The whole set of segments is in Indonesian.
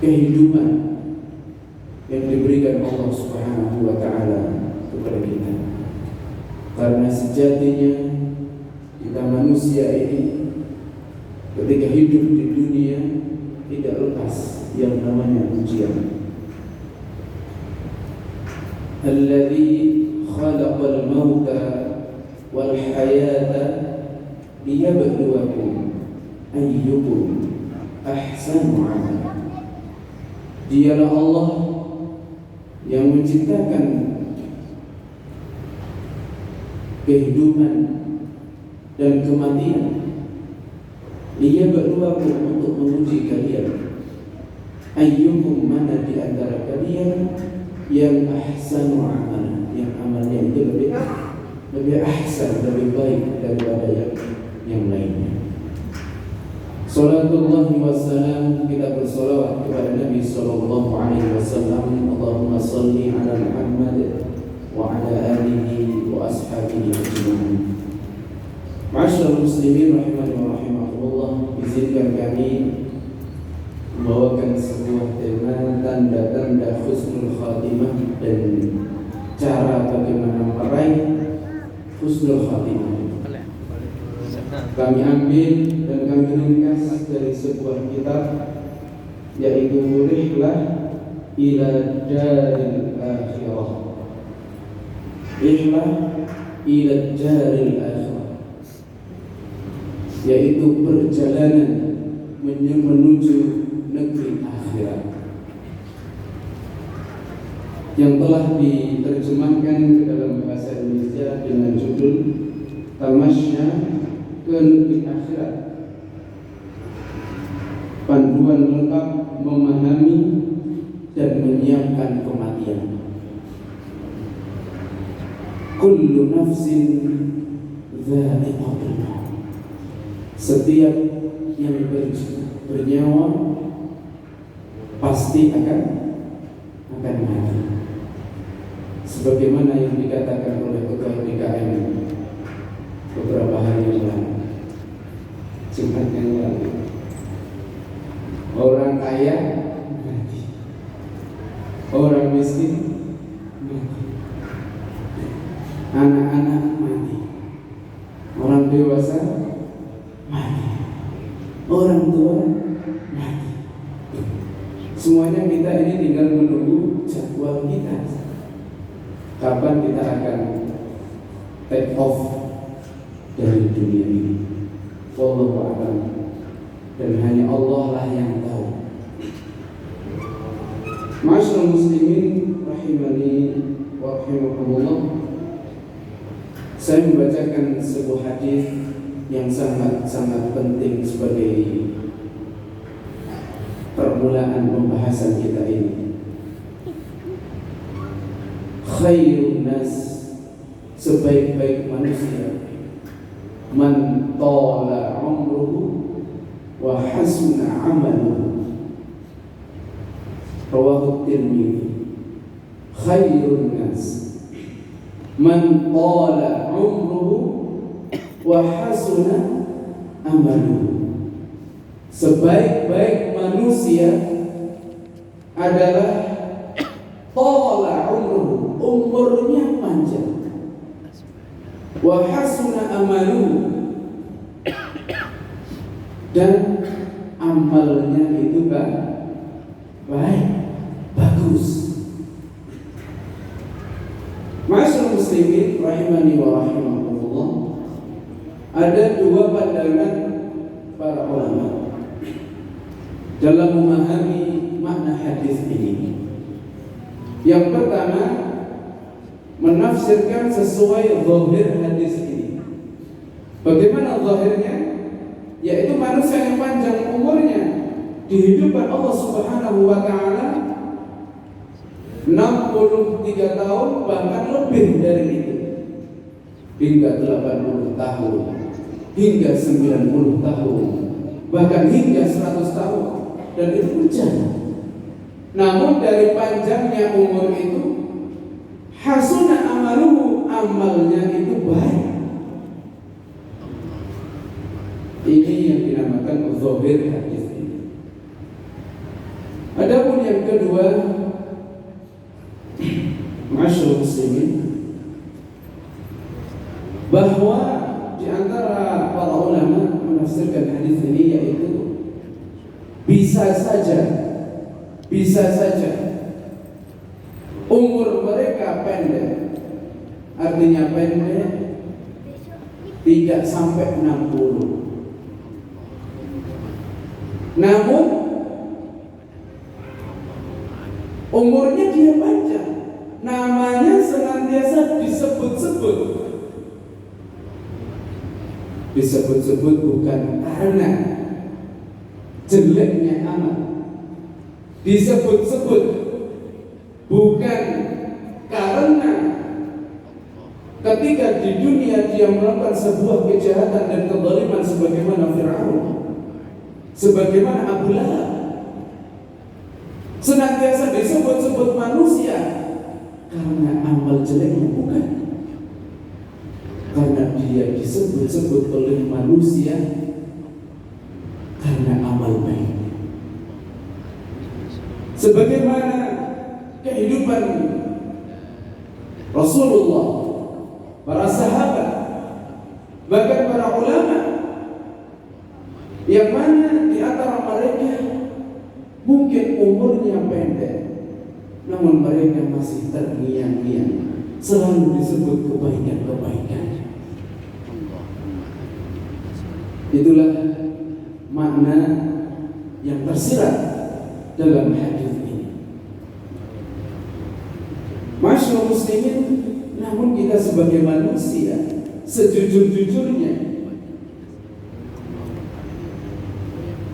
kehidupan yang diberikan Allah Subhanahu wa Ta'ala kepada kita. Karena sejatinya kita manusia ini ketika hidup di dunia tidak lepas yang namanya ujian. Alladzi khalaqal mauta wal hayata liyabluwakum ayyukum ahsanu amala. Dialah Allah yang menciptakan kehidupan dan kematian, liyabluwakum, untuk menguji kalian, ayyukum, mana di antara kalian yang ahsanu amala, yang amalnya itu lebih ahsan, lebih baik daripada yang lainnya. Salatullah wassalam, kita bersolawat kepada Nabi sallallahu alaihi wasallam. Allahumma salli ala Muhammad wa ala alihi wa ashabihi ajma'in. Ma'asyiral muslimin rahimani wa rahimakumullah, izinkan kami membawakan sebuah tema tanda-tanda husnul khatimah dan cara bagaimana meraih husnul khatimah. Kami ambil dan kami ringkas dari sebuah kitab, yaitu Rihlah ila Daril Akhirah. Rihlah ila Daril Akhirah, yaitu perjalanan menuju negeri akhirat, yang telah diterjemahkan ke dalam bahasa Indonesia dengan judul Tamasya ke Negeri Akhirat, panduan lengkap memahami dan menyiapkan kematian. Kullu nafsin dha'iqatul maut. Setiap yang bernyawa pasti akan mati. Sebagaimana yang dikatakan oleh Ketua DKM beberapa hari yang lalu, Jumat yang lalu, orang kaya mati, orang miskin mati, anak-anak mati, orang dewasa mati, orang tua mati. Semuanya kita ini tinggal menunggu jadwal kita, kapan kita akan take off dari dunia ini. Wallahu a'lam, dan hanya Allah lah yang tahu. Ma'asyiral muslimin rahimani wa rahimakumullah, saya membacakan sebuah hadis yang sangat penting sebagai permulaan pembahasan kita ini. Khairun nas, sebaik-baik manusia, man tala umruhu wa hasuna amaluhu. Rawahu Tirmidzi. Khairun nas man tala umruhu wa hasuna amaluhu. Sebaik-baik manusia adalah tala umruhu, umurnya panjang, wa hasuna amaluhu, dan amalnya itu baik, bagus. Ma'asyiral muslimin rahimani wa rahimakumullah, ada dua pandangan para ulama dalam memahami makna hadis ini. Yang pertama, menafsirkan sesuai zahir hadis ini. Bagaimana zahirnya? Yaitu manusia yang panjang umurnya dihidupkan Allah Subhanahu wa Ta'ala 63 tahun, bahkan lebih dari itu, hingga 80 tahun, hingga 90 tahun, bahkan hingga 100 tahun, dan itu hujan. Namun dari panjangnya umur itu, hasuna amaluhu, amalnya itu baik. Ini yang dinamakan zahir hadis ini. Ada yang kedua, masyaallah muslimin, bahwa di antara para ulama menafsirkan hadis ini yaitu bisa saja umur mereka pendek, artinya pendek tidak sampai 60. Namun umurnya dia panjang, namanya senantiasa disebut bukan karena jeleknya amal, disebut bukan karena ketika di dunia dia melakukan sebuah kejahatan dan kezaliman sebagaimana Fir'aun, sebagaimana Abu Lahab. Senantiasa disebut manusia karena amal jeleknya, bukan karena dia disebut oleh manusia karena amal baiknya. Sebagaimana kehidupan Rasulullah, para sahabat, bahkan para ulama, yang mana di antara mereka mungkin umurnya pendek, namun mereka masih terngiang-ngiang selalu disebut kebaikan-kebaikannya. Itulah makna yang tersirat dalam hadis ini. Masyaallah muslimin, namun kita sebagai manusia sejujur-jujurnya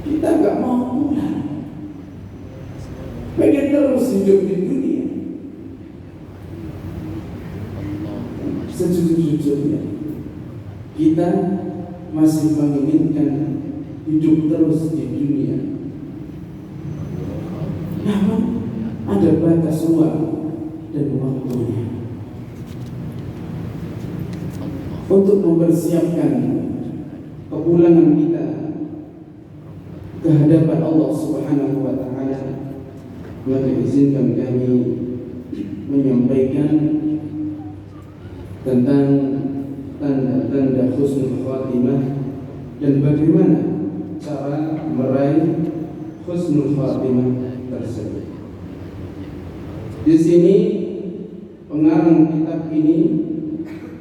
kita nggak mau pulang, pengen terus hidup di dunia. Sejujur-jujurnya kita masih menginginkan hidup terus di dunia, namun ada batas ruang dan waktunya. Untuk mempersiapkan kepulangan kita ke hadapan Allah Subhanahu wa Ta'ala, maka izinkan kami menyampaikan tentang tanda-tanda husnul khatimah dan bagaimana cara meraih husnul khatimah tersebut. Di sini pengarang kitab ini,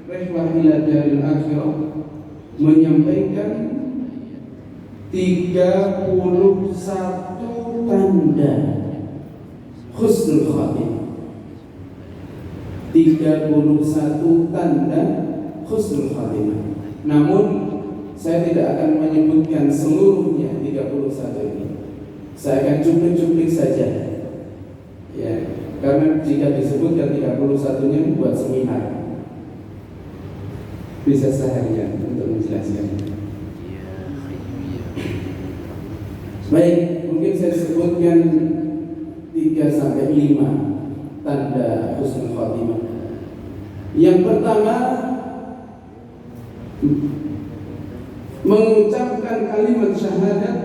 Rihlah ila Daril Akhirah, menyampaikan 31 tanda husnul khatimah. 31 tanda husnul khatimah. Namun saya tidak akan menyebutkan seluruhnya 31 ini. Saya akan cuplik-cuplik saja, ya, karena jika disebutkan 31-nya buat seminar bisa seharian untuk menjelaskan. Baik, mungkin saya sebutkan 3-5 tanda husnul khatimah. Yang pertama, mengucapkan kalimat syahadat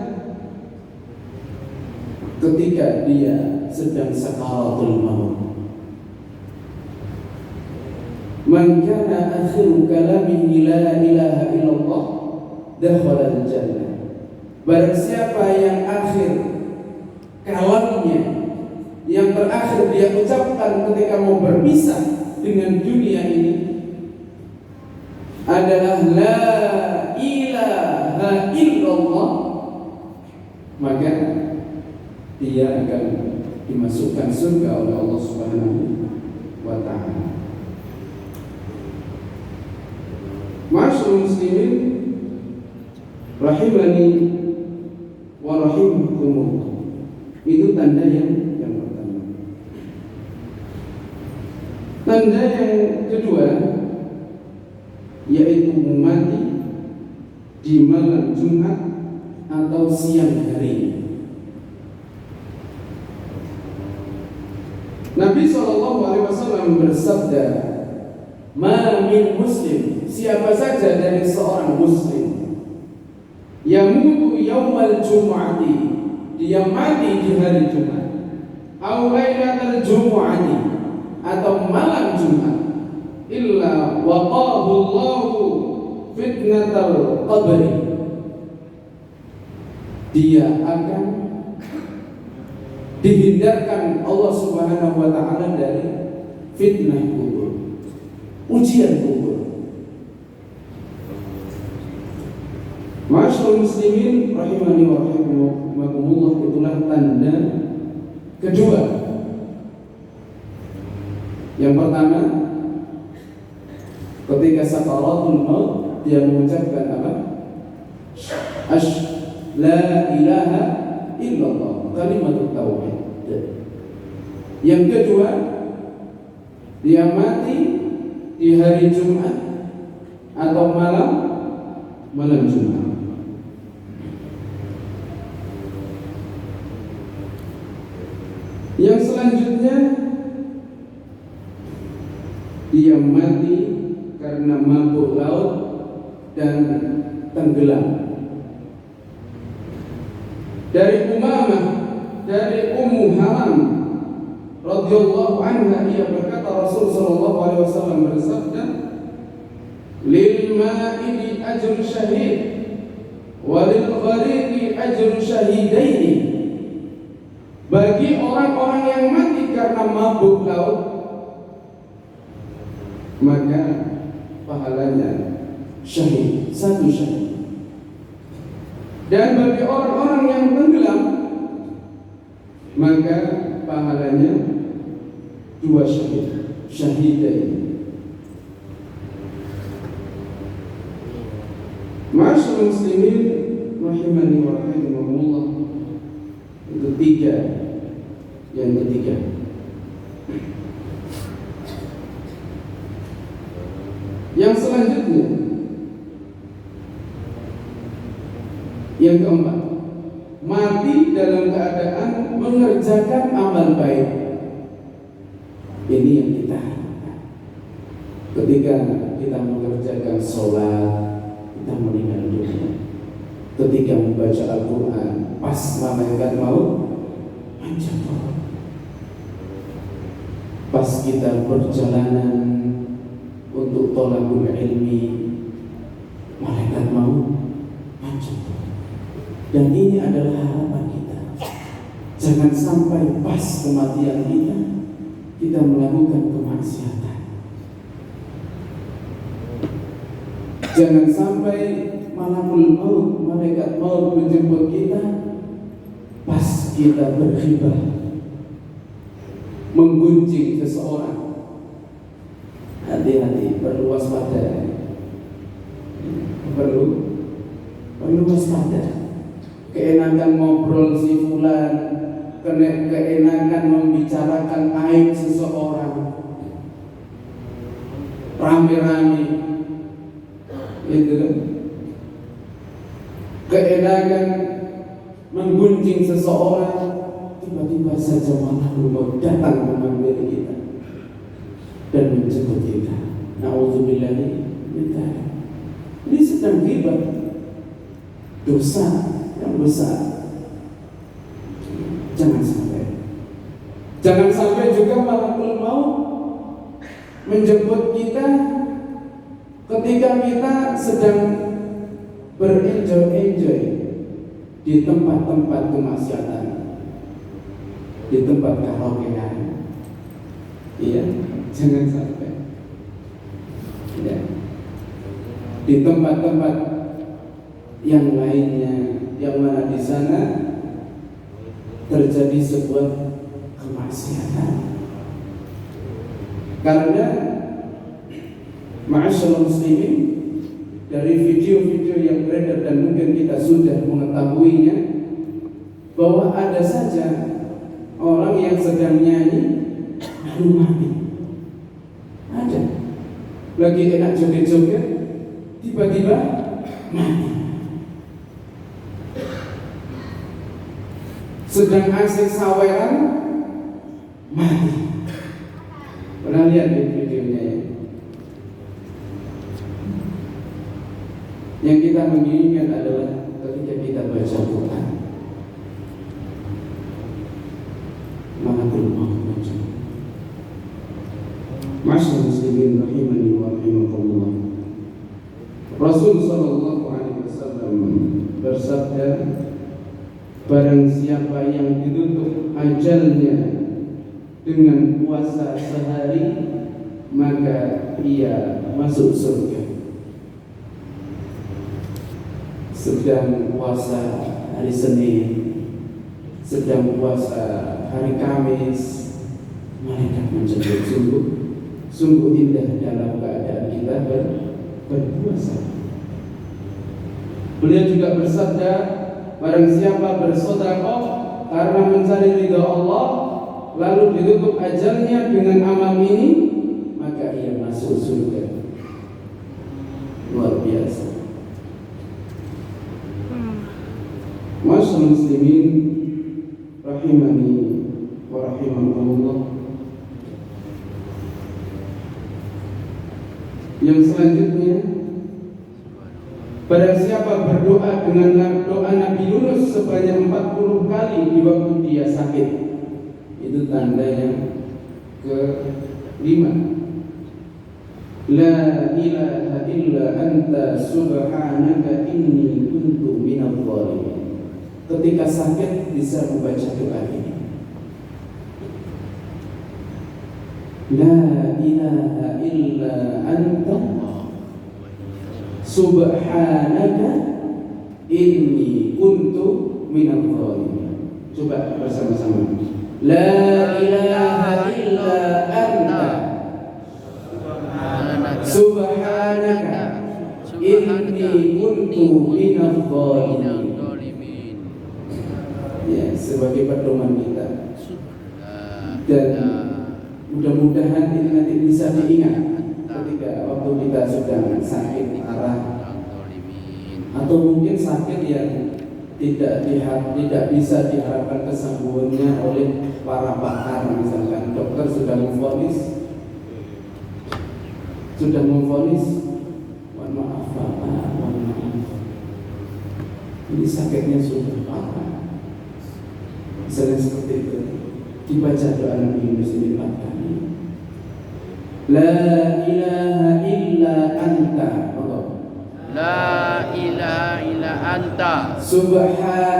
ketika dia sedang sakaratul maut. Man kana akhiru kalamihi la ilaha illallah dakhala al-jannah. Barang siapa yang akhir kalamnya, yang terakhir dia ucapkan ketika mau berpisah dengan dunia ini adalah la ilaha illallah, maka dia akan dimasukkan surga oleh Allah Subhanahu wa Ta'ala. Ma'asyiral muslimin rahimani wa rahimakumullah. Itu tanda yang pertama. Tanda yang kedua yaitu mati di malam Jumat atau siang hari. Nabi SAW bersabda, "Ma min muslim," siapa saja dari seorang muslim, yamutu yaumal jum'ati, dia mati di hari Jumat, au lailatal jumu'ati, atau malam Jumat, illa waqahu Allahu fitnatal qabri, dia akan dihindarkan Allah Subhanahu wa taala dari fitnah kubur, ujian kubur. Ma'asyiral muslimin rahimani wa rahimakumullah, itulah tanda kedua. Yang pertama, ketika sakaratul maut dia mengucapkan apa? La ilaha illallah, kalimat tauhid. Yang kedua, dia mati di hari Jumat atau malam Jumat. Yang selanjutnya, dia mati karena mabuk laut dan tenggelam. Dari Umamah, dari Ummu Haram radhiyallahu anha, ia berkata, Rasul sallallahu alaihi wasallam bersabda, lil ma'idi ajru syahid wa lil ghariqi ajru syahidaini. Bagi orang-orang yang mati karena mabuk laut, maka pahalanya syahid, satu syahid. Dan bagi orang-orang yang tenggelam, maka pahalanya dua syahid, syahidain. Ma'asyiral muslimin rahimani wa rahimakumullah, itu tiga. Yang ketiga, yang selanjutnya, yang keempat, mati dalam keadaan mengerjakan amal baik. Ini yang kita harapkan. Ketika kita mengerjakan sholat, kita meninggal dunia. Ketika membaca Al-Quran, pas malaikat maut menjatuh. Pas kita perjalanan untuk thalabul ilmi, malaikat maut menjatuh. Dan ini adalah harapan kita. Jangan sampai pas kematian kita melakukan kemaksiatan. Jangan sampai malakul maut, malaikat maut menjemput kita pas kita berghibah, menggunjing seseorang. Hati-hati, perlu waspada. Perlu waspada. Keenakan ngobrol si fulan, keenakan membicarakan aib seseorang, rame-rame, itu kan? Keenakan menggunjing seseorang, tiba-tiba saja malakul maut datang mengambil kita dan menjemput kita. Na'udzubillahi min dzalik. Ini sedang ghibah, dosa yang besar. Jangan sampai juga malakul maut menjemput kita ketika kita sedang berenjoy-enjoy di tempat-tempat kemaksiatan, di tempat karaokean. Iya, jangan sampai. Ya. Di tempat-tempat yang lainnya, yang mana di sana terjadi sebuah kemaksiatan. Karena ma'asyiral muslimin, dari video-video yang beredar dan mungkin kita sudah mengetahuinya, bahwa ada saja orang yang sedang nyanyi lalu mati. Ada lagi enak joget-joget, tiba-tiba mati. Sedang asik saweran, mati. Pernah lihat di videonya ya? Yang kita menginginkan adalah ketika kita baca Quran, malakul Masyaallah muslimin rahimani wa rahimakumullah. Rasul sallallahu alaihi wasallam bersabda, barang siapa yang ditutup ajalnya dengan puasa sehari, maka ia masuk surga. Sedang puasa hari Senin, sedang puasa hari Kamis, malaikat menjemput. Sungguh indah dalam keadaan kita berpuasa. Beliau juga bersabda, barang siapa bersedekah karena mencari ridha Allah, lalu ditutup ajalnya dengan amal ini, maka ia masuk surga. Luar biasa. Masyaallah muslimin rahimani wa rahimakumullah. Yang selanjutnya, barang siapa berdoa dengan doa Nabi Yunus sebanyak 40 kali di waktu dia sakit, itu tandanya ke-5. La ilaha illa anta subhanaka inni kuntu minadh dhalimin. Ketika sakit bisa membaca doa ini. La ilaha illa anta subhanaka inni kuntu minadh dhalimin. Coba bersama-sama. La ilaha illa anta subhanaka inni kuntu minadh dhalimin. Ya, sebagai pedoman kita. Dan mudah-mudahan ini nanti bisa diingat ketika waktu kita sedang sakit parah, atau mungkin sakit yang tidak bisa diharapkan kesembuhannya oleh para pakar. Misalkan dokter sudah memvonis, mohon maaf Pak, mohon maaf, ini sakitnya sudah parah. Misalnya seperti itu, dibaca doa Nabi Yunus ini 4 kali. La ilaha illa anta, la ilaha illa anta subhanaka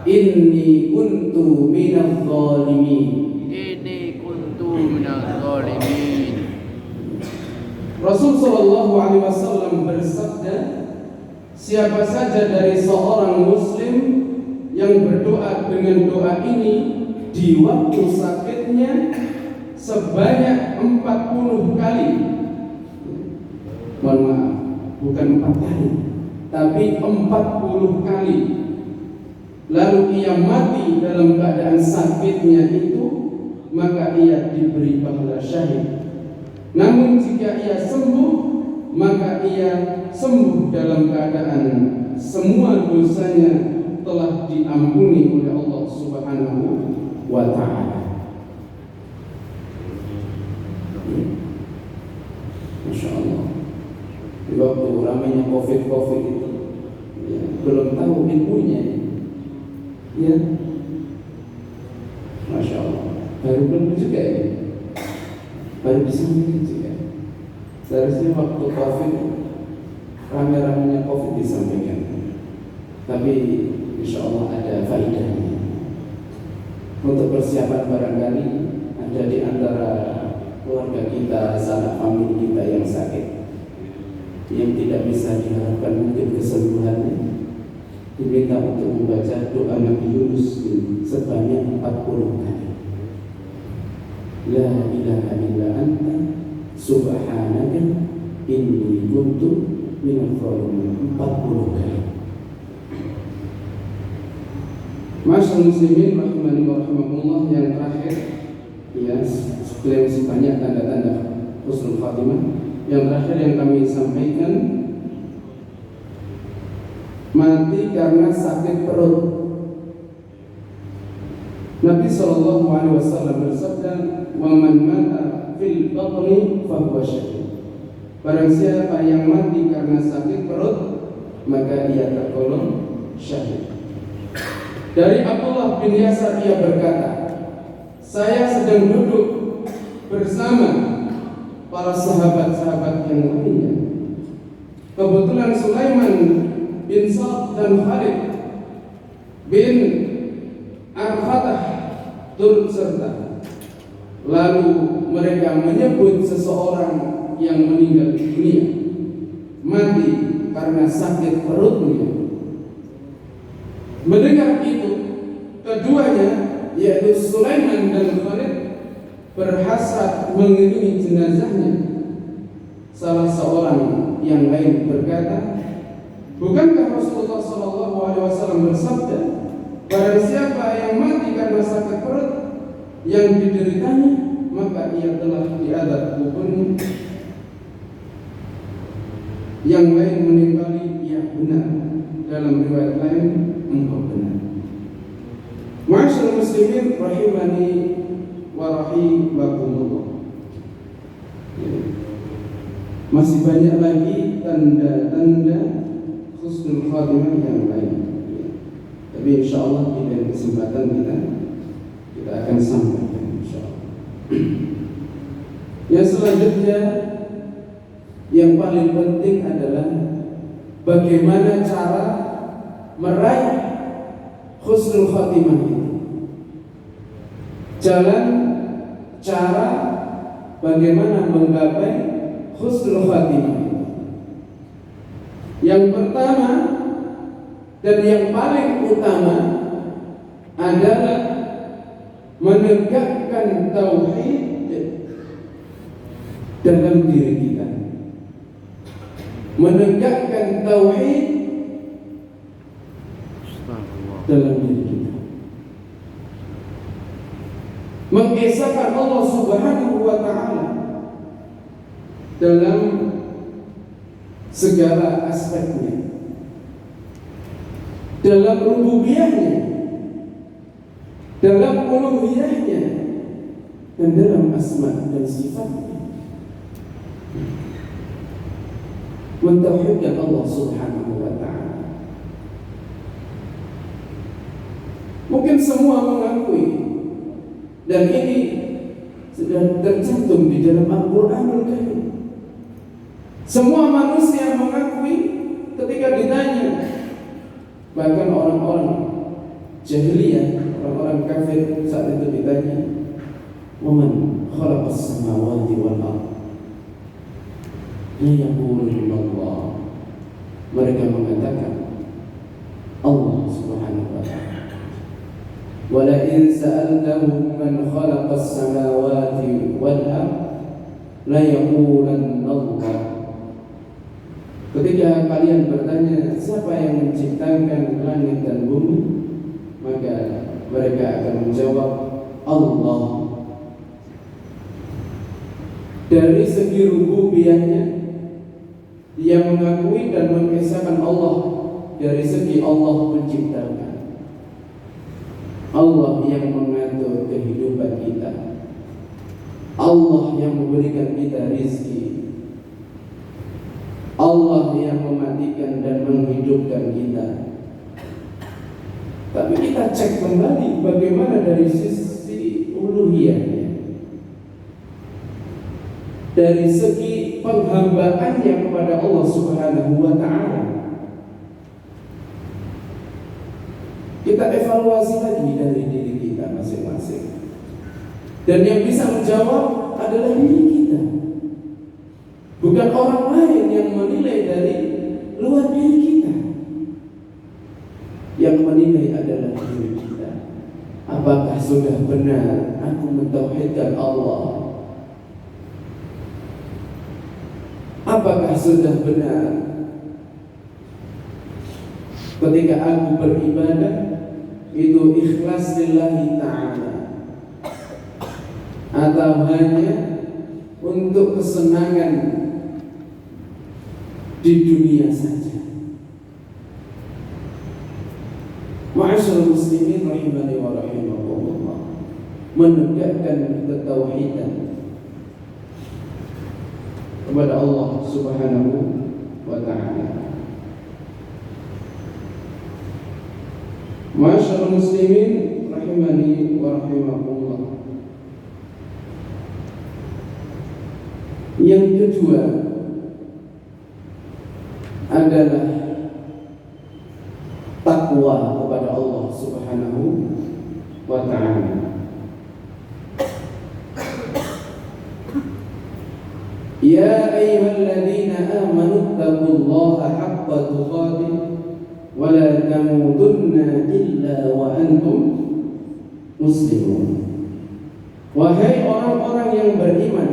inni kuntu minadh dhalimin. Rasul sallallahu alaihi wasallam bersabda, siapa saja dari seorang muslim yang berdoa dengan doa ini di waktu sakitnya sebanyak 40 kali. Mohon maaf, bukan 4 kali, tapi 40 kali. Lalu ia mati dalam keadaan sakitnya itu, maka ia diberi pahala syahid. Namun jika ia sembuh, maka ia sembuh dalam keadaan semua dosanya telah diampuni oleh Allah Subhanahu wa ta'ala. Masya Allah. Di waktu ramainya COVID itu, ya, belum tahu ilmunya, ya, Masya Allah. Baru juga ya, baru disampaikan juga. Seharusnya waktu COVID, ramai-ramainya COVID disampaikan, tapi insya Allah ada faedahnya. Untuk persiapan barangkali ada di antara keluarga kita, sanak famili kita yang sakit, yang tidak bisa diharapkan mungkin kesembuhannya, diminta untuk membaca doa Nabi Yunus sebanyak 40 kali. La ilaha illa anta subhanaka inni kuntu minadh dhalimin 40 kali. Masyaallah muslimin rahimani wa rahimakumullah. Yang terakhir, ya, sekian banyak tanda-tanda husnul khatimah. Yang terakhir yang kami sampaikan, mati karena sakit perut. Nabi SAW bersabda, "Wa man mata fil batni fahuwa syahid." Barang siapa yang mati karena sakit perut, maka ia tergolong syahid. Dari Abdullah bin Yasar ia berkata, saya sedang duduk bersama para sahabat-sahabat yang lainnya. Kebetulan Sulaiman bin Sa'd dan Khalid bin Al-Fatah turut serta. Lalu mereka menyebut seseorang yang meninggal dunia, mati karena sakit perutnya. Mendengar itu, keduanya yaitu Sulaiman dan Khalid berhasrat mengiringi jenazahnya. Salah seorang yang lain berkata, bukankah Rasulullah SAW bersabda, barang siapa yang mati karena sakit perut yang dideritanya, maka ia telah diadab kuburnya. Yang lain menimpali, ya benar. Dalam riwayat lain, engkau benar. Ma'asyiral muslimin rahimani wa rahimakumullah. Masih banyak lagi tanda-tanda husnul khatimah yang lain. Tapi insyaallah di lain kesempatan kita akan sampaikan insyaallah. Yang selanjutnya yang paling penting adalah bagaimana cara meraih husnul khatimah itu. Cara bagaimana menggapai husnul khatimah itu. Yang pertama dan yang paling utama adalah menegakkan tauhid dalam diri kita. Menegakkan tauhid dalam diri kita. Mengesahkan Allah Subhanahu wa ta'ala dalam segala aspeknya, dalam rububiyahnya, dalam uluhiyahnya, dan dalam asma dan sifatnya. Mentauhidkan Allah Subhanahu wa ta'ala. Mungkin semua mengakui, dan ini sudah tercantum di dalam Al-Quranul Karim. Semua manusia mengakui ketika ditanya, bahkan orang-orang jahiliyah, orang-orang kafir saat itu ditanya, "Waman khalaqas samawati wal ardh?" Allah. Mereka mengatakan Allah Subhanahu wa ta'ala. Wa la in sa'altahum man khalaqas samawati wal ardh la yaqulanna Allah. Ketika kalian bertanya siapa yang menciptakan langit dan bumi, maka mereka akan menjawab Allah. Dari segi rububiyahnya, dia mengakui dan mengesahkan Allah. Dari segi Allah menciptakan, Allah yang mengatur kehidupan kita, Allah yang memberikan kita rizki, Allah yang mematikan dan menghidupkan kita. Tapi kita cek kembali bagaimana dari sisi uluhiyahnya, dari segi penghambaannya kepada Allah Subhanahu wa ta'ala. Kita evaluasi lagi dari diri kita masing-masing. Dan yang bisa menjawab adalah diri kita, bukan orang lain yang menilai dari luar diri kita. Yang menilai adalah diri kita. Apakah sudah benar aku mentauhidkan Allah? Apakah sudah benar ketika aku beribadah itu ikhlas lillahi ta'ala, atau hanya untuk kesenangan di dunia saja? Ma'asyiral muslimin rahimani wa rahimakumullah, menegakkan ketauhidan kepada Allah Subhanahu wa ta'ala. Ma'asyiral muslimin rahimani wa rahimakumullah, Yang kedua adalah takwa kepada Allah Subhanahu wa ta'ala. Ya ayyuhalladzina amanu taqullaha haqqa tuqatih wa la tamutunna illa wa antum muslimun. Wahai orang-orang yang beriman,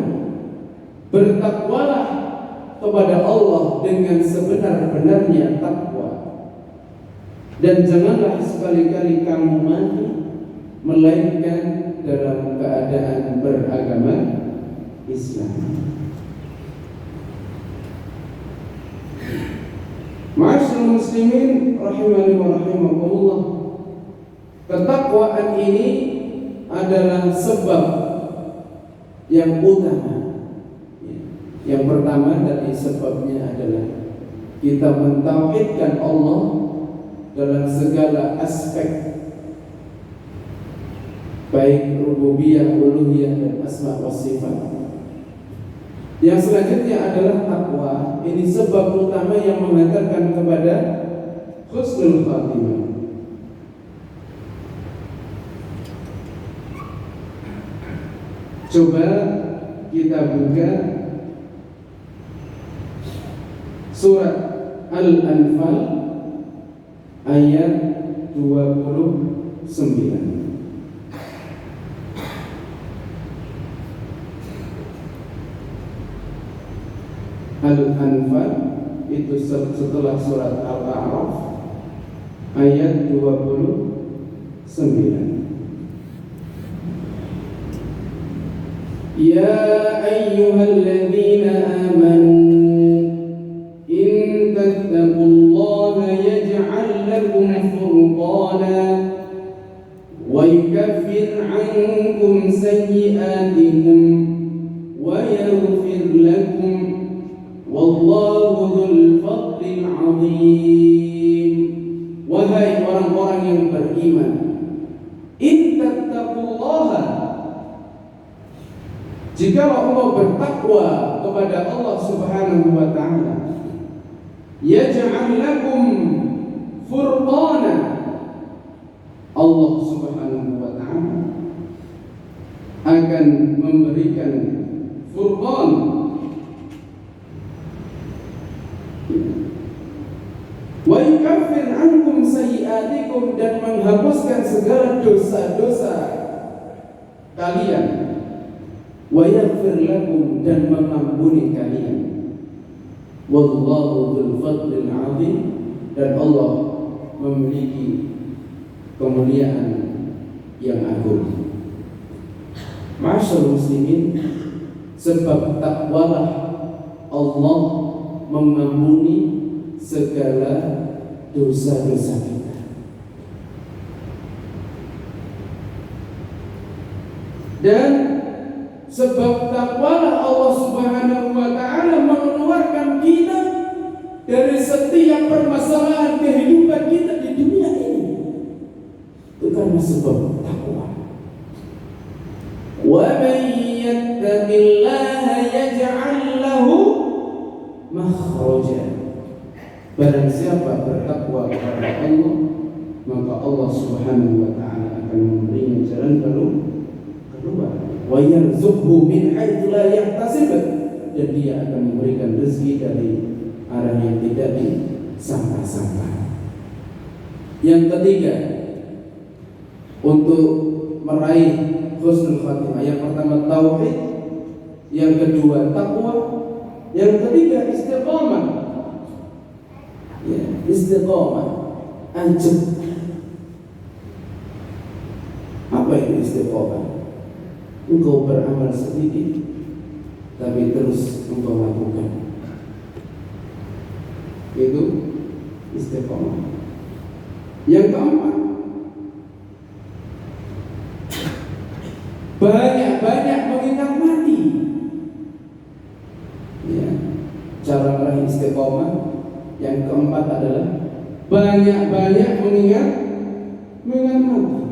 bertakwalah kepada Allah dengan sebenar-benarnya takwa, dan janganlah sekali-kali kamu mati melainkan dalam keadaan beragama Islam. Ma'asyiral muslimin rahimani wa rahimakumullah, ketakwaan ini adalah sebab yang utama. Yang pertama dari sebabnya adalah kita mentauhidkan Allah dalam segala aspek, baik rububiyah, uluhiyah, dan asma wa sifat. Yang selanjutnya adalah takwa. Ini sebab utama yang mengantarkan kepada husnul khatimah. Coba kita buka surat Al-Anfal ayat 29. Al-Anfal itu setelah surat Al-A'raf ayat 29. Ya ayyuhalladzina amanu in tattaqullaha yaj'al lakum furqana wa yukaffir 'ankum sayyi'atikum wa yaghfir lakum wallahu dzul fadlil 'adzim. Wahai orang-orang yang beriman, in tattaqullaha, jikalau engkau bertakwa kepada Allah Subhanahu wa ta'ala, yaj'al lakum furqana, Allah Subhanahu wa ta'ala akan memberikan furqan, wa yukaffir ankum sayyi'atikum, dan menghapuskan segala dosa-dosa kalian, wa yaghfir lakum, dan mengampuni kalian, wallahu dzul fadlil 'adzim, dan Allah memiliki kemuliaan yang agung. Ma'asyiral muslimin, sebab takwalah Allah mengampuni segala dosa-dosa kita. Dan sebab takwalah Allah Subhanahu wa ta'ala mengeluarkan kita dari setiap permasalahan kehidupan kita di dunia ini. Itu karena sebab takwa. Wa man yattaqillaha yaj'al lahu makhraja. Barang siapa bertakwa kepada Allah, maka Allah Subhanahu wa ta'ala akan memberinya jalan keluar. Wa yarzuqhu min haitsu la yahtasib, dan dia akan memberikan rezeki dari arah yang tidak disangka-sangka. Yang ketiga, untuk meraih husnul khatimah, yang pertama tauhid, yang kedua takwa, yang ketiga istiqamah. Ya, istiqamah, anjep. Apa itu istiqamah? Engkau beramal sedikit, tapi terus engkau lakukan. Itu istiqamah. Yang keempat, banyak-banyak mengingat mati. Ya, cara meraih istiqamah yang keempat adalah banyak-banyak mengingat mati.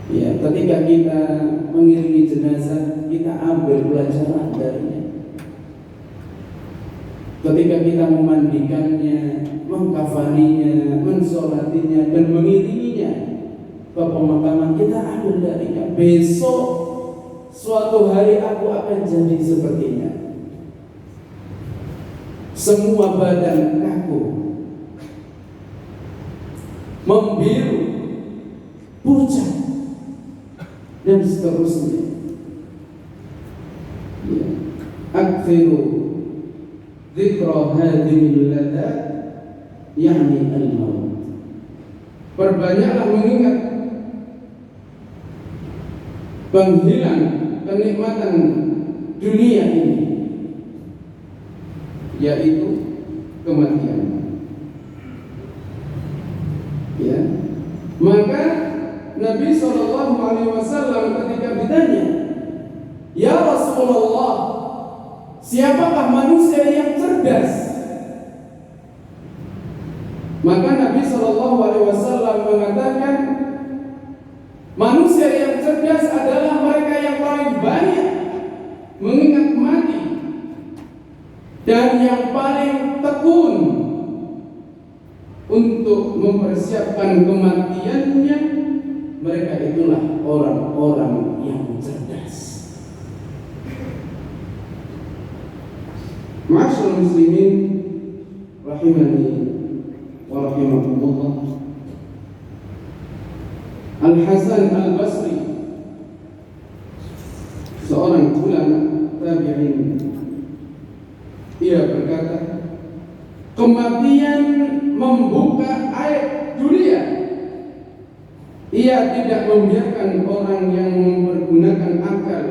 Ya, ketika kita mengiringi jenazah, kita ambil pelajaran darinya. Ketika kita memandikannya, mengkafaninya, mensolatinya, dan mengiringinya ke pemakaman, kita ambil darinya. Besok suatu hari aku akan jadi sepertinya. Semua badan kaku, membiru, pucat, dan seterusnya. Ya. Akhiru dzikra hadhil ladat, yakni al-maut. Perbanyaklah mengingat penghilang kenikmatan dunia ini, yaitu kematian. Ya, maka Nabi SAW ketika ditanya, "Ya Rasulullah, siapakah manusia yang cerdas?" Maka Nabi SAW mengatakan, manusia yang cerdas adalah mereka yang paling banyak mengingat mati dan yang paling tekun untuk mempersiapkan kematiannya. Mereka itulah orang-orang yang cerdas. Ma'asyiral muslimin rahimani wa rahimakumullah. Al-Hasan Al-Basri, seorang ulama tabi'in, ia berkata, kematian membuka aib dunia. Ia tidak membiarkan orang yang mempergunakan akal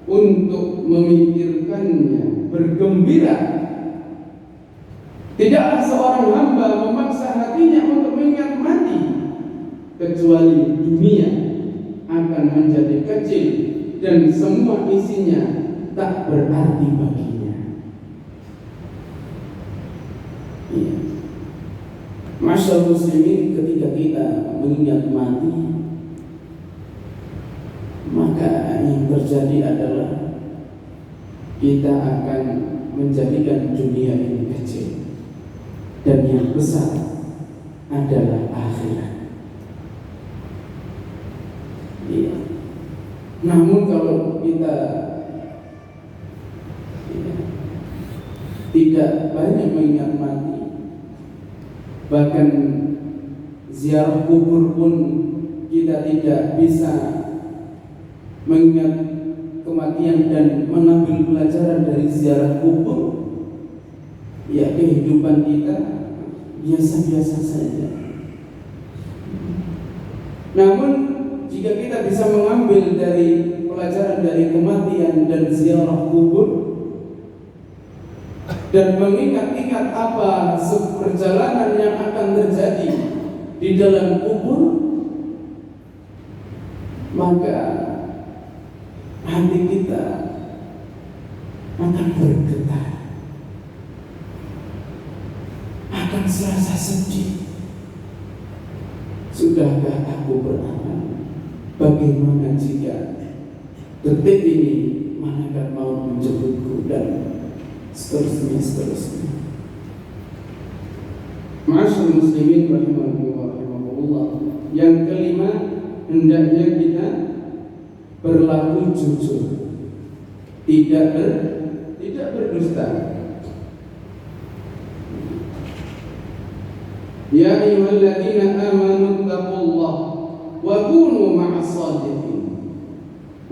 untuk memikirkannya bergembira. Tidaklah seorang hamba memaksa hatinya untuk mengingat mati, kecuali dunia akan menjadi kecil dan semua isinya tak berarti baginya. Ya. Masyaallah muslimin, ketika kita mengingat mati, maka yang terjadi adalah kita akan menjadikan dunia ini kecil dan yang besar adalah akhirat. Ya. Namun kalau kita tidak banyak mengingat mati, bahkan ziarah kubur pun kita tidak bisa mengingat kematian dan mengambil pelajaran dari ziarah kubur, ya kehidupan kita biasa-biasa saja. Namun jika kita bisa mengambil dari pelajaran dari kematian dan ziarah kubur dan mengingat-ingat apa perjalanan yang akan terjadi di dalam kubur, maka hati kita akan bergetar, akan serasa sedih. Sudahkah aku beramal? Bagaimana jika detik ini malaikat maut menjemputku, dan seterusnya. Ma'asyiral muslimin rahimahullah. Yang kelima, hendaknya kita berlaku jujur, tidak berdusta. Ya ayyuhalladzina amanu taqullah wa kunu ma'as shadiqin.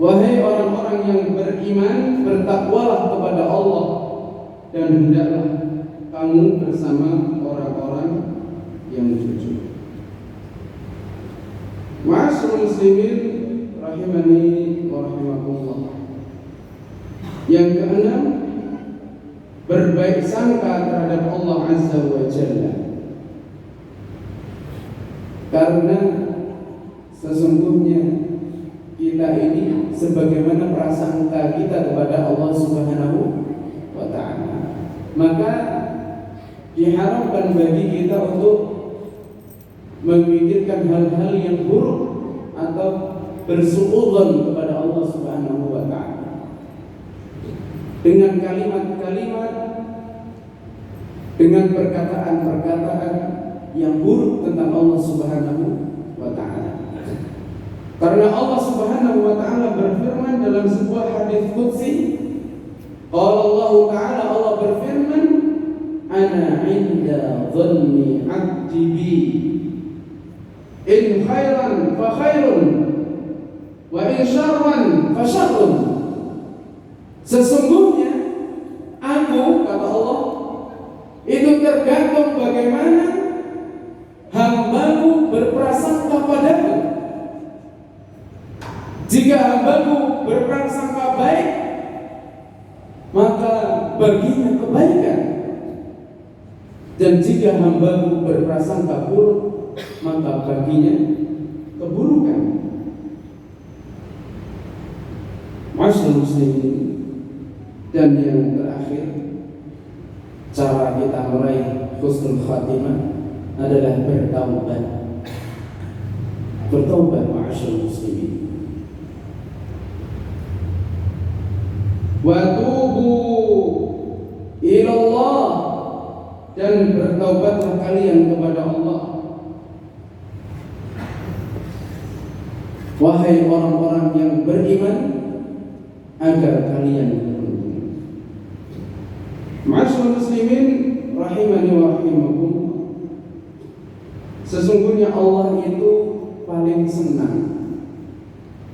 Wahai orang-orang yang beriman, bertakwalah kepada Allah dan hendaklah kamu bersama orang-orang yang jujur. Ma'asyiral muslimin rahimani wa rahimakumullah. Yang keenam, berbaik sangka terhadap Allah Azza wa Jalla, karena sesungguhnya kita ini sebagaimana prasangka kita kepada Allah Subhanahu wa ta'ala. Maka diharapkan bagi kita untuk memikirkan hal-hal yang buruk atau bersuudzon kepada Allah Subhanahu wa taala dengan kalimat-kalimat, dengan perkataan-perkataan yang buruk tentang Allah Subhanahu wa taala. Karena Allah Subhanahu wa taala berfirman dalam sebuah hadis qudsi, qala Allah taala, Allah berfirman, ana 'inda dhanni 'abdi bi, in khairan fa khairun wa in syarran fa syarrun. Sesungguhnya aku, kata Allah, itu tergantung bagaimana hambaku berprasangka padaku. Jika hambaku berprasangka baik, maka baginya kebaikan. Dan jika hambaku berprasangka buruk, maka baginya keburukan. Masyaallah muslimin. Dan yang terakhir, cara kita meraih husnul khatimah adalah bertaubat. Bertaubat, masyaallah muslimin. Wa tubu ilallah, dan bertaubatlah kalian kepada Allah. Wahai orang-orang yang beriman, agar kalian beruntung. Ma'asyiral muslimin rahimani wa rahimakumullah. Sesungguhnya Allah itu paling senang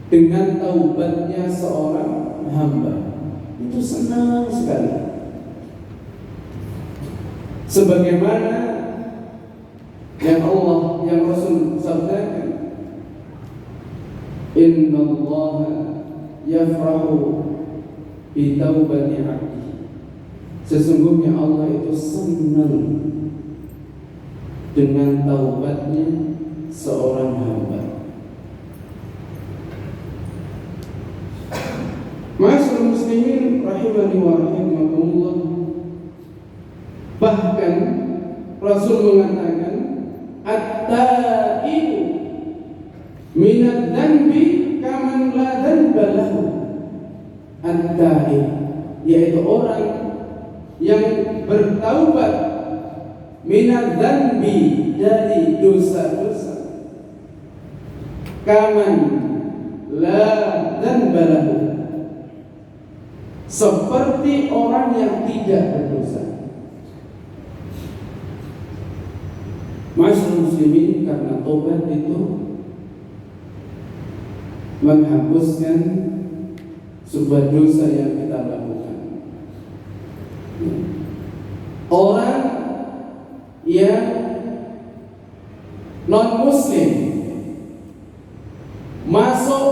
dengan taubatnya seorang hamba. Itu senang sekali. Sebagaimana yang Allah, yang Rasul sabdakan, inna Allah yafrahu bi taubati 'abdi. Sesungguhnya Allah itu senang dengan taubatnya seorang hamba. Ma'asyiral muslimin rahimani wa rahimakumullah. Bahkan Rasul mengatakan, at-taibu minadz dzanbi kaman la dzanba lahu. At-taib, yaitu orang yang bertaubat minadz dzanbi, dari dosa-dosa, kaman la dzanba lahu, seperti orang yang tidak berdosa. Masyaallah muslimin, karena taubat itu menghapuskan sebuah dosa yang kita lakukan. Orang yang non-muslim masuk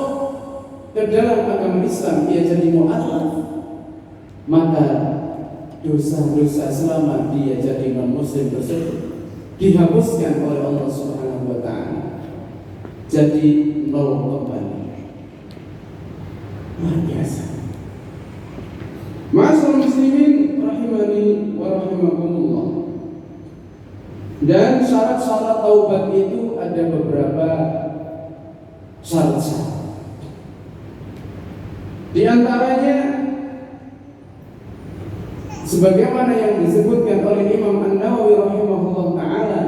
ke dalam agama Islam, ia jadi mu'alaf, maka dosa-dosa selama dia jadi non-muslim tersebut dihapuskan oleh Allah Subhanahu wa taala, jadi nol kembali. Luar biasa. Ma'asyiral muslimin rahimani wa rahimakumullah. Dan syarat-syarat taubat itu ada beberapa syarat-syarat. Di antaranya sebagaimana yang disebutkan oleh Imam An-Nawawi rahimahullah ta'ala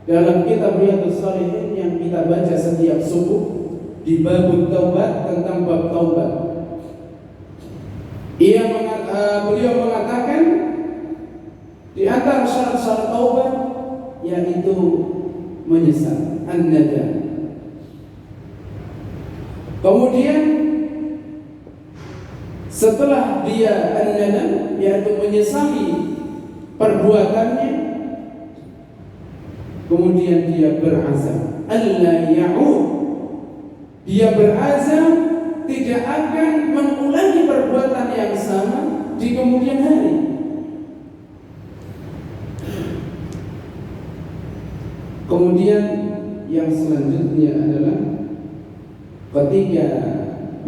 dalam kitab Riyadhus Shalihin yang kita baca setiap subuh di bab taubat, tentang bab taubat. Beliau mengatakan di antara syarat-syarat taubat yaitu menyesal, an-nadam. Kemudian setelah dia an-nadam, yaitu menyesali perbuatannya, kemudian dia berazam alla ya'ud. Dia berazam tidak akan mengulangi perbuatan yang sama di kemudian hari. Kemudian yang selanjutnya adalah ketika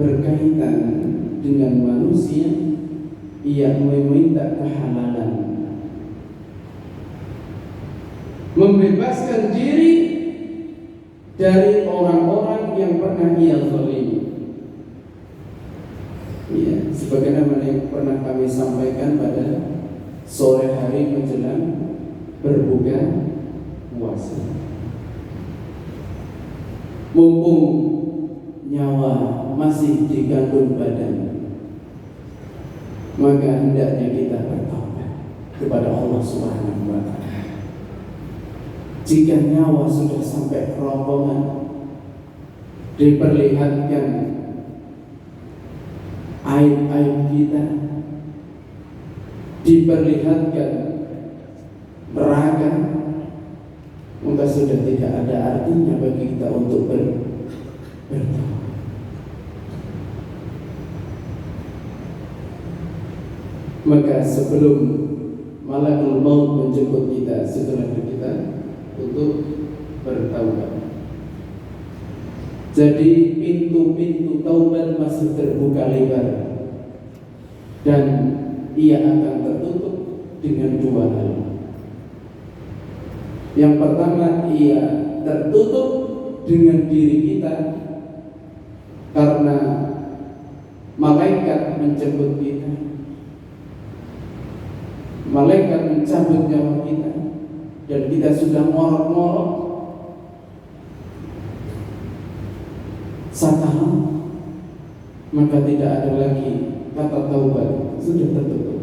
berkaitan dengan manusia, ia meminta kehalalan, membebaskan diri dari orang-orang yang pernah ia zalimi. Ya, sebagaimana yang pernah kami sampaikan pada sore hari menjelang berbuka puasa. Mumpung nyawa masih digandung badan, maka hendaknya kita bertobat kepada Allah Subhanahu wa Ta'ala. Jika nyawa sudah sampai kerongkongan, diperlihatkan aib-aib kita, diperlihatkan neraka, maka sudah tidak ada artinya bagi kita untuk bertobat. Maka sebelum malakul maut menjemput kita, segeralah kita untuk bertaubat. Jadi pintu-pintu taubat masih terbuka lebar, dan ia akan tertutup dengan dua hal. Yang pertama, ia tertutup dengan diri kita, karena malaikat menjemput kita, malaikat mencabut nyawa kita, dan kita sudah ngorok-ngorok sataham, maka tidak ada lagi kata taubat, sudah tertutup.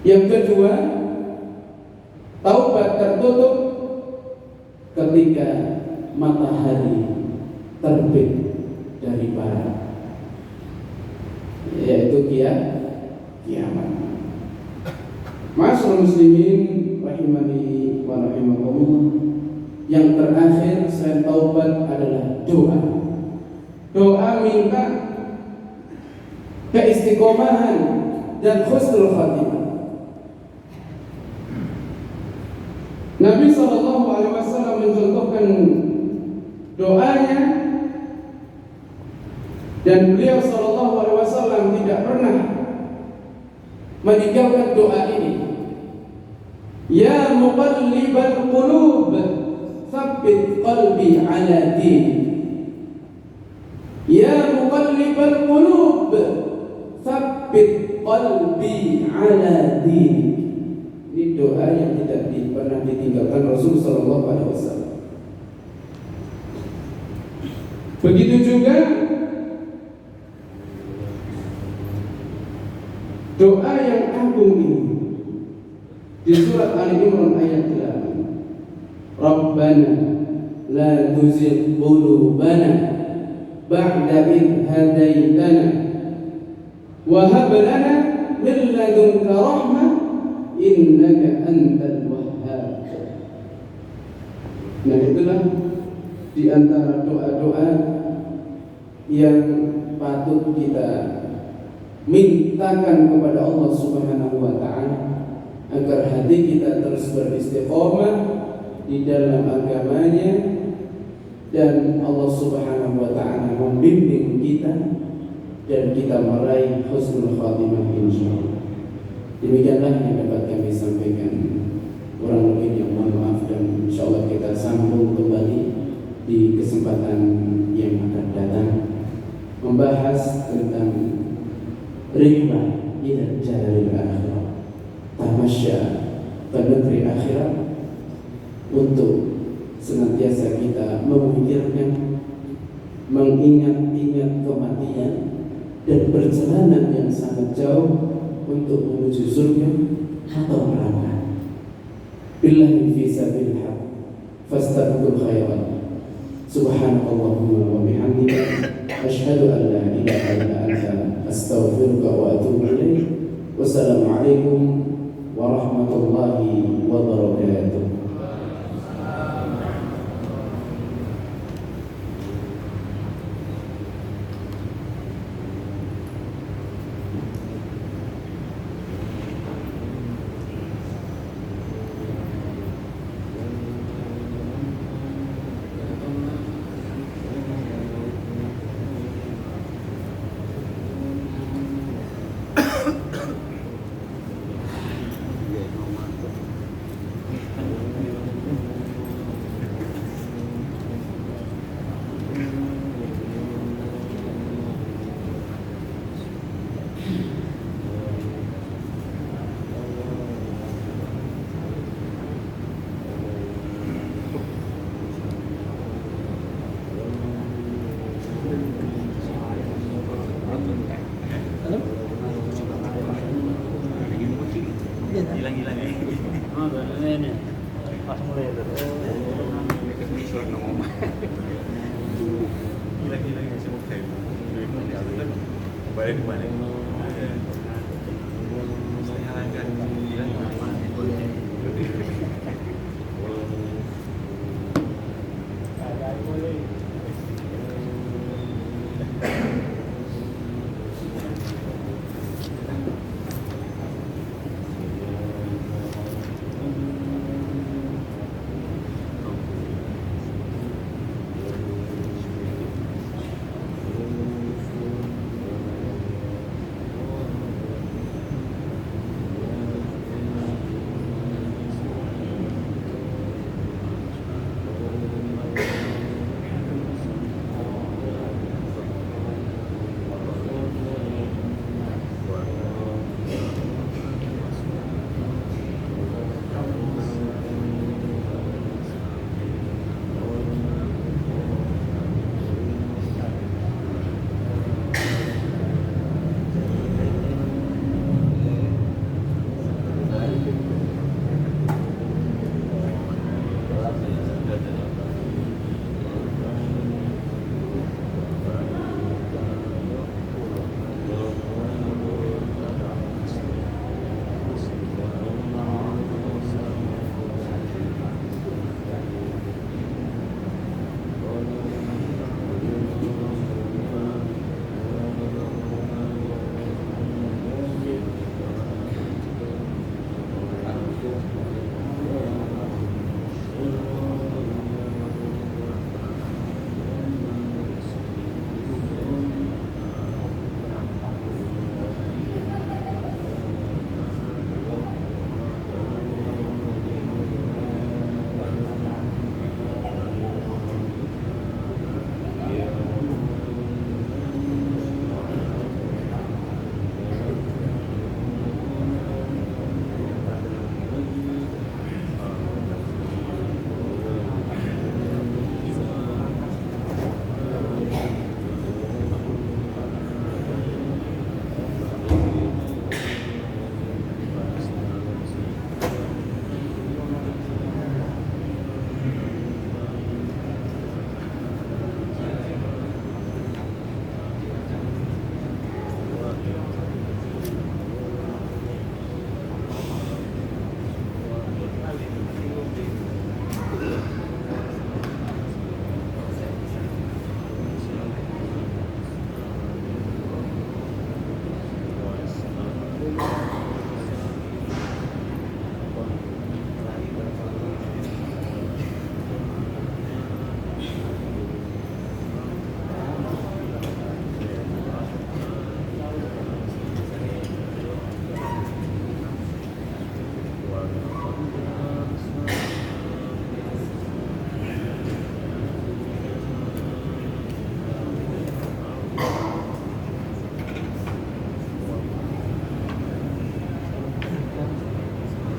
Yang kedua, taubat tertutup ketika matahari terbit dari barat, yaitu kiamat. Ma'asyiral muslimin rahimani wa rahimakumullah, yang terakhir selain taubat adalah doa. Doa minta keistiqomahan dan husnul khatimah. Nabi SAW mencontohkan doanya, dan beliau SAW tidak pernah meninggalkan doa ini. Ya muqallibal qulub, tsabbit qalbi ala dinik. Ya muqallibal qulub, tsabbit qalbi ala dinik. Ini doa yang tidak pernah ditinggalkan Rasul sallallahu alaihi wasallam. Begitu juga doa yang agung ini di surat Ali Imran ayat 8. Rabbana la tuzigh qulubana ba'da idh hadaitana wa hab lana min ladunka rahmah innaka antal wahhab. Nah, itulah di antara doa-doa yang patut kita mintakan kepada Allah Subhanahu wa Ta'ala, agar hati kita terus beristiqomah di dalam agamanya, dan Allah Subhanahu wa Ta'ala membimbing kita dan kita meraih husnul khatimah insyaallah. Demikianlah yang dapat kami sampaikan. Kurang lebihnya mohon maaf, dan insyaallah kita sambung kembali di kesempatan yang akan datang, membahas tentang rihlah ila jalil akhirah, tamasya ke negeri akhirat, untuk senantiasa kita memikirkan, mengingat-ingat kematian dan perjalanan yang sangat jauh untuk menuju surga atau neraka. Billahi fi sabilil haq fastabiqul khairat. Subhanallahumma wa bihamdika asyhadu an la ilaha illa anta astaghfiruka wa atubu ilaik. Wassalamualaikum warahmatullahi wabarakatuh. ini pas mulai itu. Suara ngomong. Gila-gila sih mau kayak. Bayar di mana?